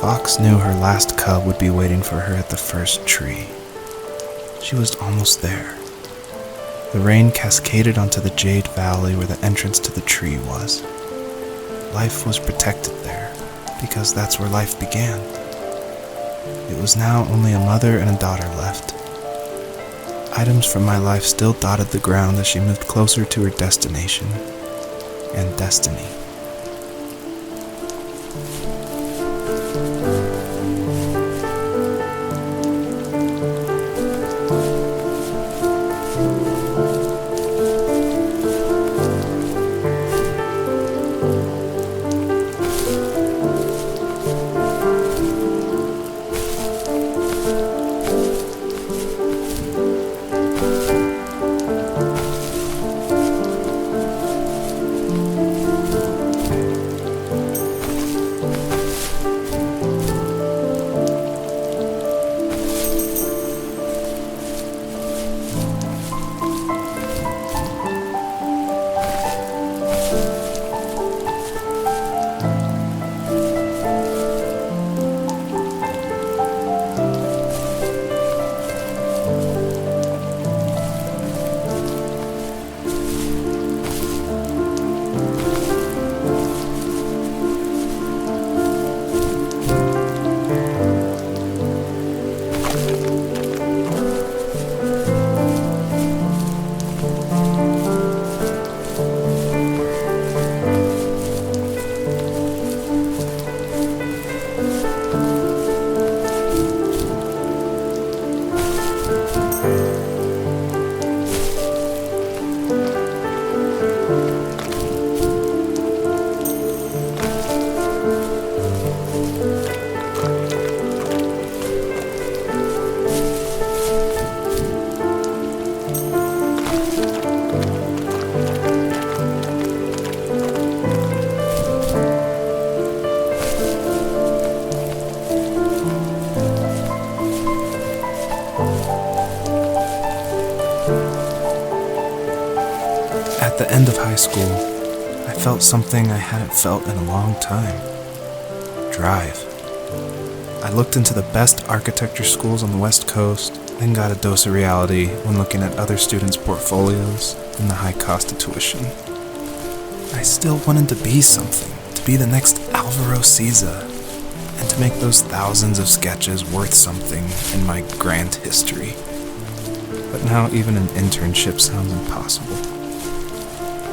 fox knew her last cub would be waiting for her at the first tree. She was almost there. The rain cascaded onto the jade valley where the entrance to the tree was. Life was protected there, because that's where life began. It was now only a mother and a daughter left. Items from my life still dotted the ground as she moved closer to her destination and destiny. At the end of high school, I felt something I hadn't felt in a long time. Drive. I looked into the best architecture schools on the West Coast, then got a dose of reality when looking at other students' portfolios and the high cost of tuition. I still wanted to be something, to be the next Alvaro Siza, and to make those thousands of sketches worth something in my grand history. But now even an internship sounds impossible.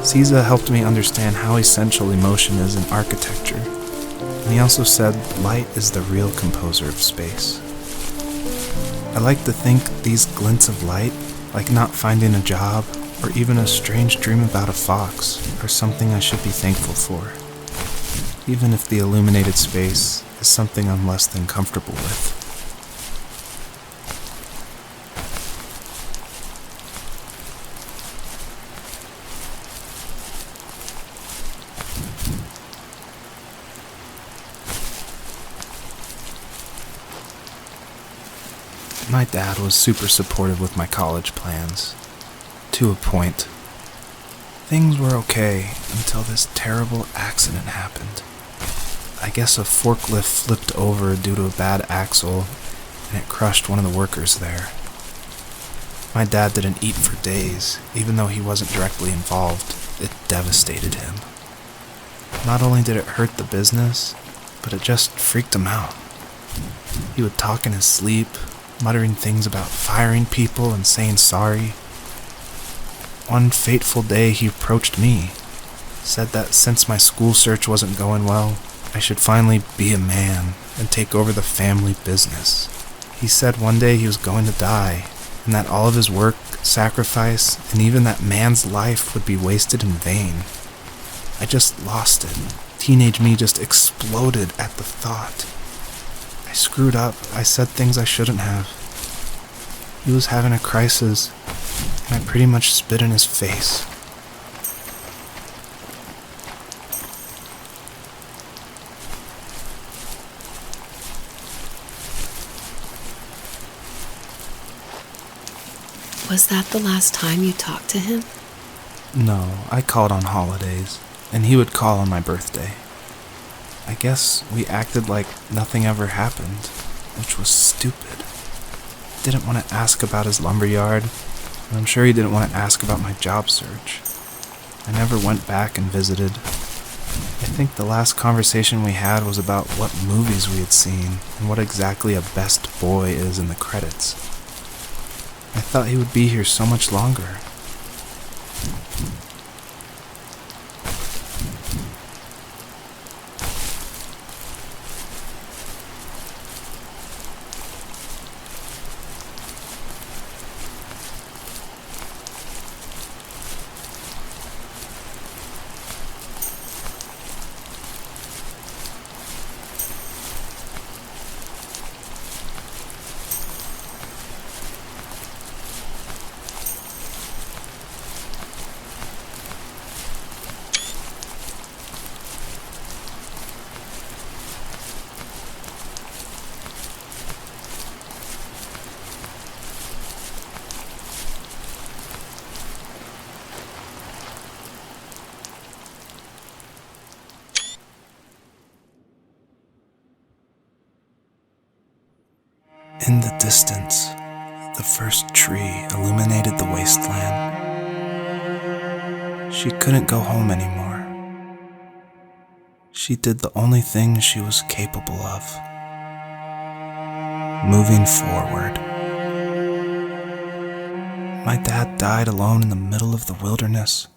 Siza helped me understand how essential emotion is in architecture, and he also said light is the real composer of space. I like to think these glints of light, like not finding a job or even a strange dream about a fox, are something I should be thankful for, even if the illuminated space is something I'm less than comfortable with. My dad was super supportive with my college plans, to a point. Things were okay until this terrible accident happened. I guess a forklift flipped over due to a bad axle, and it crushed one of the workers there. My dad didn't eat for days, even though he wasn't directly involved. It devastated him. Not only did it hurt the business, but it just freaked him out. He would talk in his sleep, muttering things about firing people and saying sorry. One fateful day he approached me, said that since my school search wasn't going well, I should finally be a man and take over the family business. He said one day he was going to die, and that all of his work, sacrifice, and even that man's life would be wasted in vain. I just lost it. Teenage me just exploded at the thought. I screwed up. I said things I shouldn't have. He was having a crisis, and I pretty much spit in his face. Was that the last time you talked to him? No, I called on holidays, and he would call on my birthday. I guess we acted like nothing ever happened, which was stupid. Didn't want to ask about his lumberyard, and I'm sure he didn't want to ask about my job search. I never went back and visited. I think the last conversation we had was about what movies we had seen and what exactly a best boy is in the credits. I thought he would be here so much longer. In the distance, the first tree illuminated the wasteland. She couldn't go home anymore. She did the only thing she was capable of: moving forward. My dad died alone in the middle of the wilderness.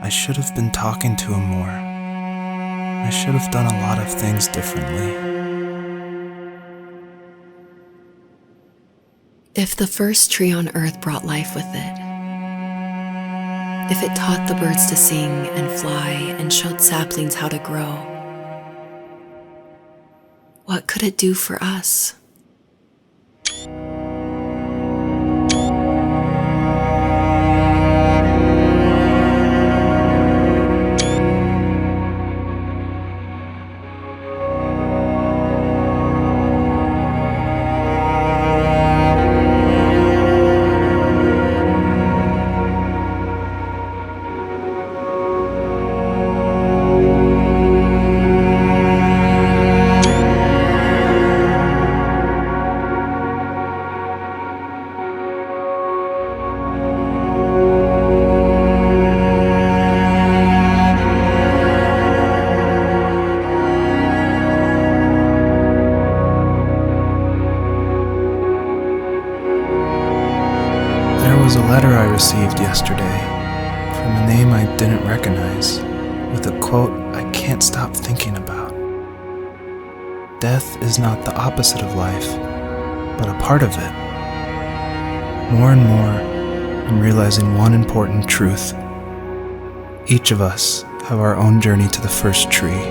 I should have been talking to him more. I should have done a lot of things differently. If the first tree on earth brought life with it, if it taught the birds to sing and fly and showed saplings how to grow, what could it do for us? There was a letter I received yesterday from a name I didn't recognize, with a quote I can't stop thinking about. Death is not the opposite of life, but a part of it. More and more, I'm realizing one important truth. Each of us have our own journey to the first tree.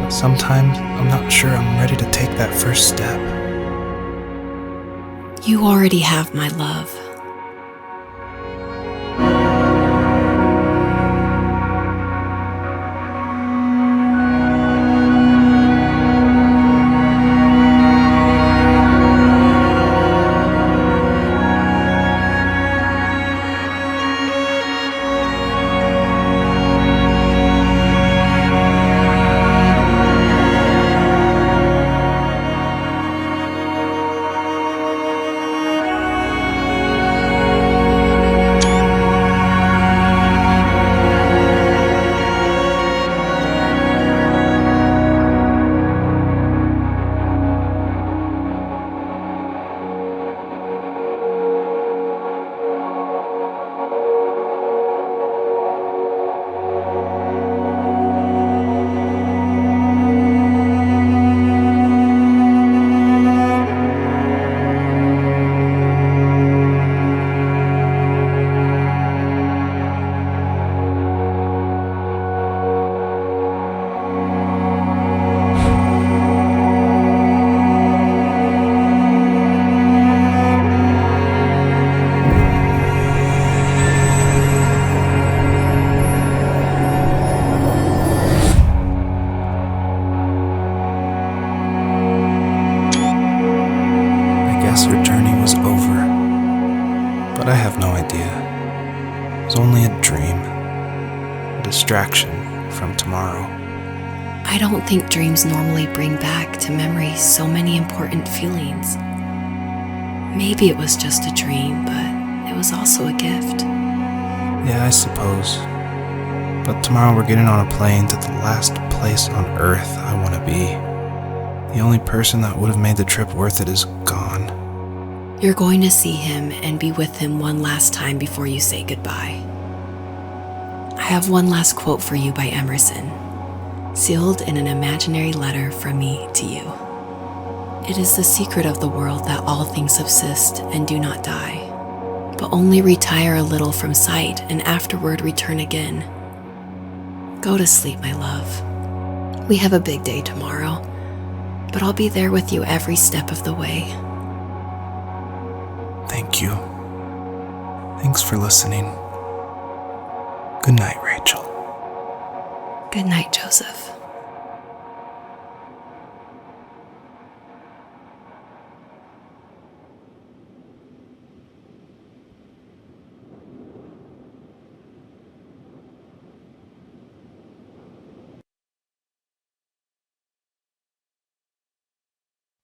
But sometimes I'm not sure I'm ready to take that first step. You already have my love. Her journey was over, but I have no idea. It was only a dream, a distraction from tomorrow. I don't think dreams normally bring back to memory so many important feelings. Maybe it was just a dream, but it was also a gift. Yeah, I suppose. But tomorrow we're getting on a plane to the last place on Earth I want to be. The only person that would have made the trip worth it is gone. You're going to see him and be with him one last time before you say goodbye. I have one last quote for you by Emerson, sealed in an imaginary letter from me to you. It is the secret of the world that all things subsist and do not die, but only retire a little from sight and afterward return again. Go to sleep, my love. We have a big day tomorrow, but I'll be there with you every step of the way. Thank you. Thanks for listening. Good night, Rachel. Good night, Joseph.